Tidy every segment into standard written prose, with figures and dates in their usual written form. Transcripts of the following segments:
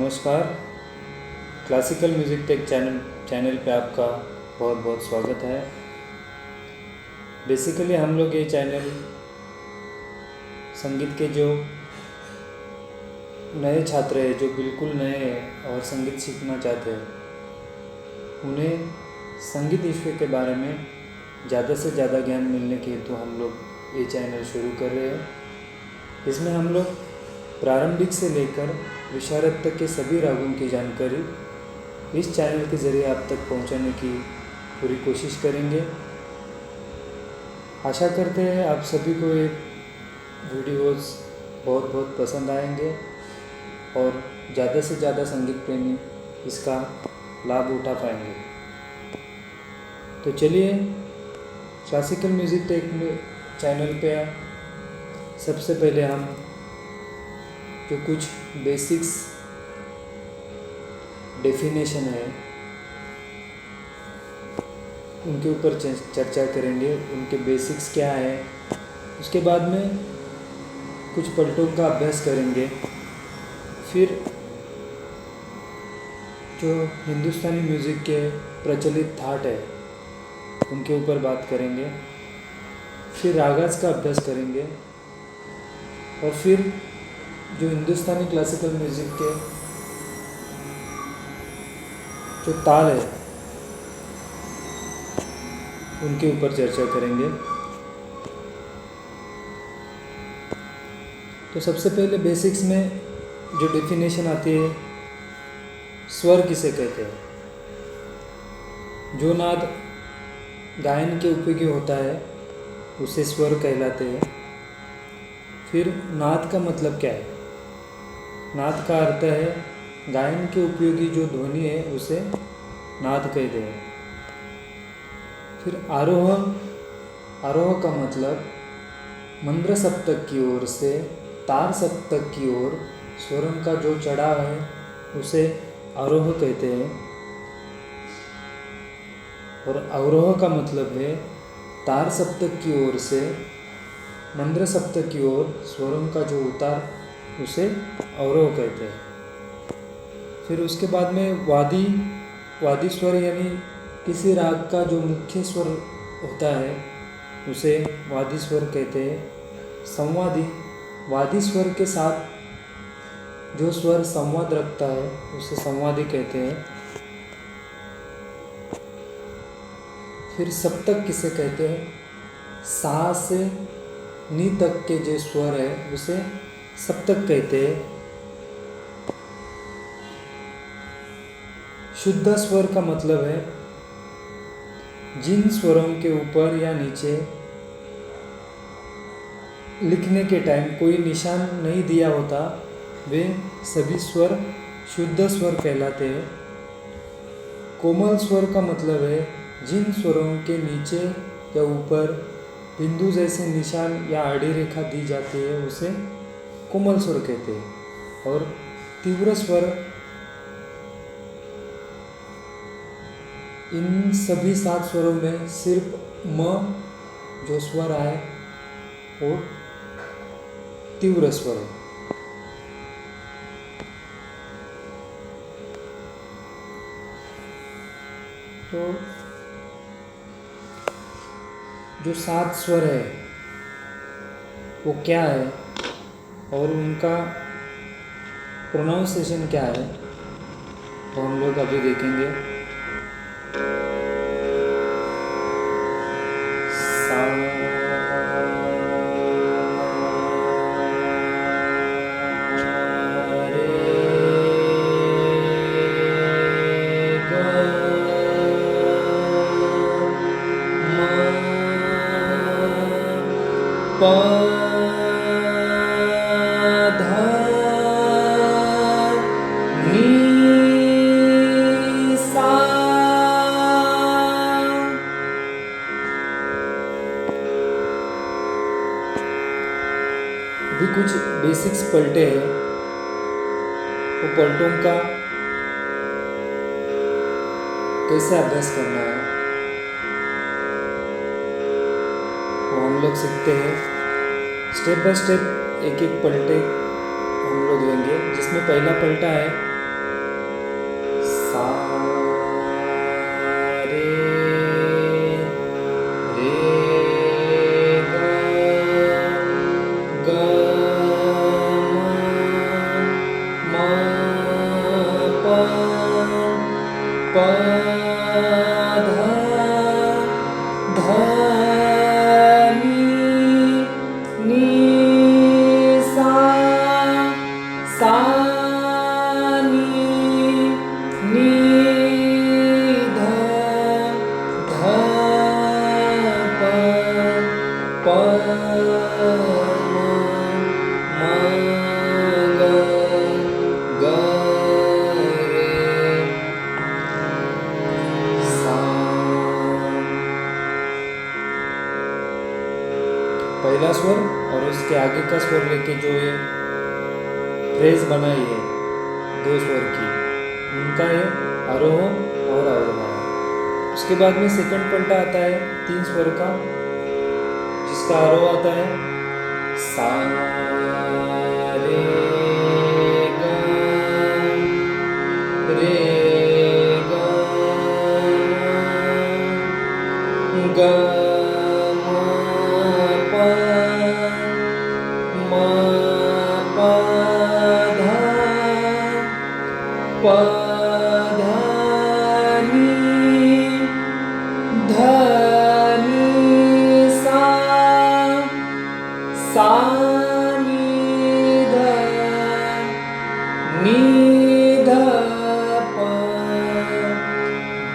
नमस्कार। Classical music take channel पे आपका बहुत बहुत स्वागत है। बेसिकली हम लोग ये चैनल संगीत के जो नए छात्र हैं, जो बिल्कुल नए हैं और संगीत सीखना चाहते हैं, उन्हें संगीत विषय के बारे में ज़्यादा से ज़्यादा ज्ञान मिलने के हेतु हम लोग ये चैनल शुरू कर रहे हैं। इसमें हम लोग प्रारंभिक से लेकर विशारद तक के सभी रागों की जानकारी इस चैनल के ज़रिए आप तक पहुंचाने की पूरी कोशिश करेंगे। आशा करते हैं आप सभी को ये वीडियोस बहुत बहुत पसंद आएंगे और ज़्यादा से ज़्यादा संगीत प्रेमी इसका लाभ उठा पाएंगे। तो चलिए क्लासिकल म्यूज़िक टेक चैनल पे सबसे पहले हम जो कुछ बेसिक्स डेफिनेशन है उनके ऊपर चर्चा करेंगे। उनके बेसिक्स क्या है, उसके बाद में कुछ पलटों का अभ्यास करेंगे। फिर जो हिंदुस्तानी म्यूज़िक के प्रचलित थाट है उनके ऊपर बात करेंगे। फिर रागास का अभ्यास करेंगे और फिर जो हिंदुस्तानी क्लासिकल म्यूज़िक के जो ताल है उनके ऊपर चर्चा करेंगे। तो सबसे पहले बेसिक्स में जो डेफिनेशन आती है, स्वर किसे कहते हैं। जो नाद गायन के उपयोगी होता है उसे स्वर कहलाते हैं। फिर नाद का मतलब क्या है। नाद का अर्थ है गायन के उपयोगी जो ध्वनि है उसे नाद कहते हैं। फिर आरोह का मतलब मंद्र सप्तक की ओर से तार सप्तक की ओर स्वरों का जो चढ़ाव है उसे आरोह कहते हैं। और अवरोह का मतलब है तार सप्तक की ओर से मंद्र सप्तक की ओर स्वरों का जो उतार उसे अवरोह कहते हैं। फिर उसके बाद में वादी स्वर यानी किसी राग का जो मुख्य स्वर होता है उसे वादी स्वर कहते हैं। वादी स्वर के साथ जो स्वर संवाद रखता है उसे संवादी कहते हैं। फिर सप्तक किसे कहते हैं। सा से नी तक के जो स्वर है उसे सप्तक कहते हैं। शुद्ध स्वर का मतलब है जिन स्वरों के ऊपर या नीचे लिखने के टाइम कोई निशान नहीं दिया होता वे सभी स्वर शुद्ध स्वर कहलाते हैं। कोमल स्वर का मतलब है जिन स्वरों के नीचे या ऊपर बिंदु जैसे निशान या आड़ी रेखा दी जाती है उसे कोमल स्वर कहते हैं। और तीव्र स्वर इन सभी 7 स्वरों में सिर्फ म जो स्वर आए वो तीव्र स्वर है। तो जो 7 स्वर है वो क्या है और उनका प्रोनाउंसिएशन क्या है वो हम लोग अभी देखेंगे। अभी कुछ बेसिक्स पलटे हैं, वो पलटों का कैसे अभ्यास करना है वो हम लोग सीखते हैं। स्टेप बाय स्टेप एक एक पलटे हम लोग लेंगे, जिसमें पहला पलटा है पहला स्वर और उसके आगे का स्वर लेके जो ये फ्रेज बनाई है दो स्वर की, उनका ये आरोह और अवरोह है। उसके बाद में सेकंड पलटा आता है 3 स्वर का, जिसका आरोह आता है सा रे गा रे गा गा मा पा मा पा धा पा धा नी धा नी सा सा नी धा नी धा प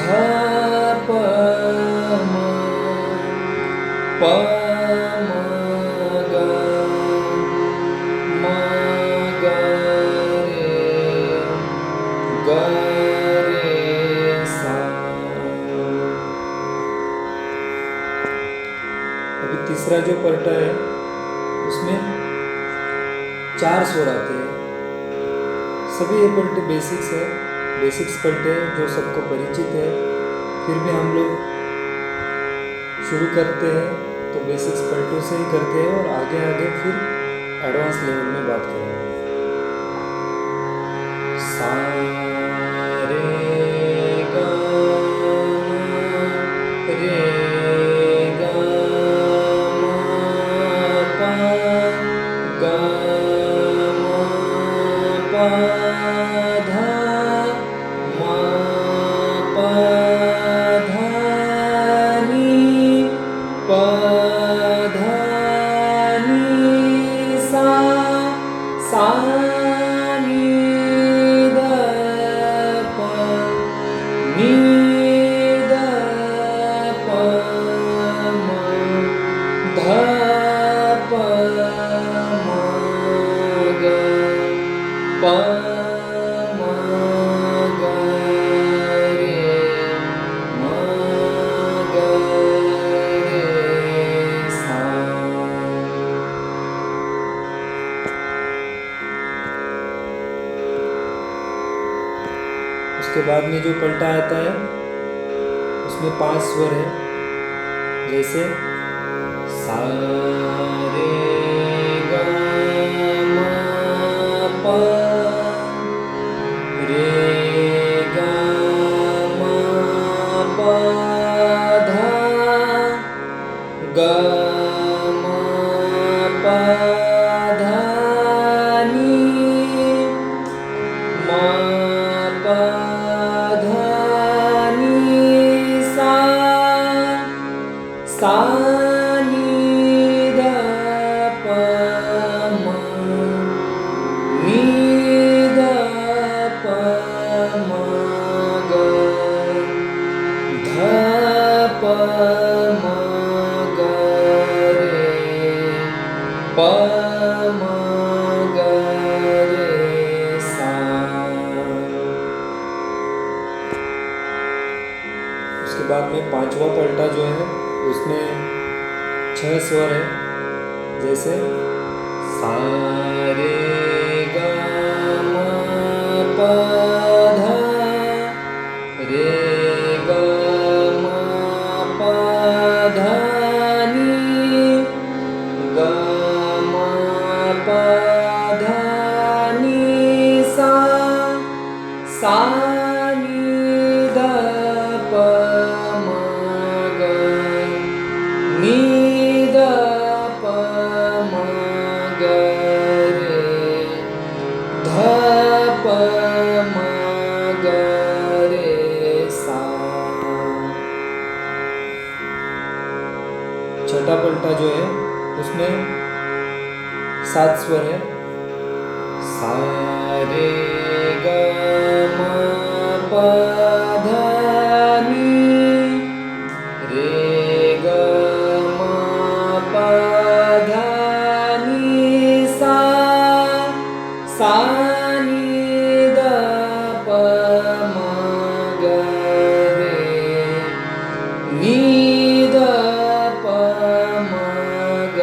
धा प म प म ग म ग रे सा। अभी तीसरा जो पलटा है उसमें 4 स्वर आते हैं। सभी ये पलटे बेसिक्स है, बेसिक्स पलटे जो सबको परिचित है। फिर भी हम लोग शुरू करते हैं तो बेसिक्स पलटों से ही करते हैं और आगे आगे फिर एडवांस लेवल में बात करेंगे। सा रे गा रे गा मा पा गा मा पा धा मा पा धा नी पा धा नी सा सा नी धा प नी धा प म धा प म ग प म ग रे म ग रे सा। उसके बाद में जो पलटा आता है उसमें 5 स्वर है, जैसे सा रे गा मा पा रे गा मा पा धा गा मा पा धा नी मा पा धा नी सा सा नी धा प म नी धा प म ग धा प म ग रे प म ग रे सा। उसके बाद में 5वां पलटा जो है उसमें 6 स्वर है, जैसे सा रे गा मा पा धा रे गा मा पा धा नी गा मा पा धा नी सा सा नी धा प म ग नी धा प म ग रे धा प म ग रे सा। छठा पलटा जो है उसमें 7 स्वर है, सा रे गा मा पा धा नी रे गा मा पा धा नी सा सा नी धा प म ग रे नी धा प म ग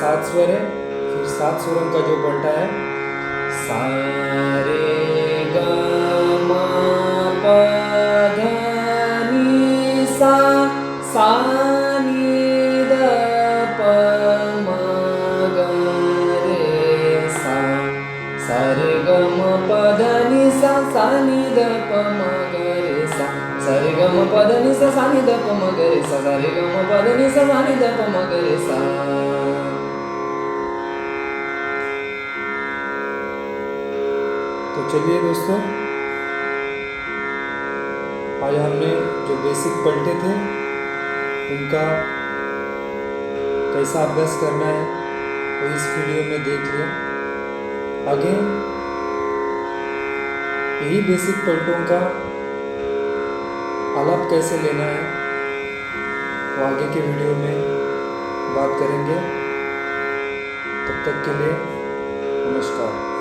सात स्वर है, फिर सात स्वरों का जो पलटा है सा रे ग म प ध नि सा, सा नि ध प म ग रे सा, सा रे ग म प ध नि सा, सा नि ध प म ग रे सा, सा रे ग म प ध नि सा, सा नि ध प म ग रे सा, सा रे ग म प ध नि सा, सा नि ध प म ग रे सा। तो चलिए दोस्तों, आज हमने जो बेसिक पलटे थे उनका कैसा अभ्यास करना है वो इस वीडियो में देख लिया। आगे यही बेसिक पलटों का आलाप कैसे लेना है वो आगे के वीडियो में बात करेंगे। तब तक के लिए नमस्कार।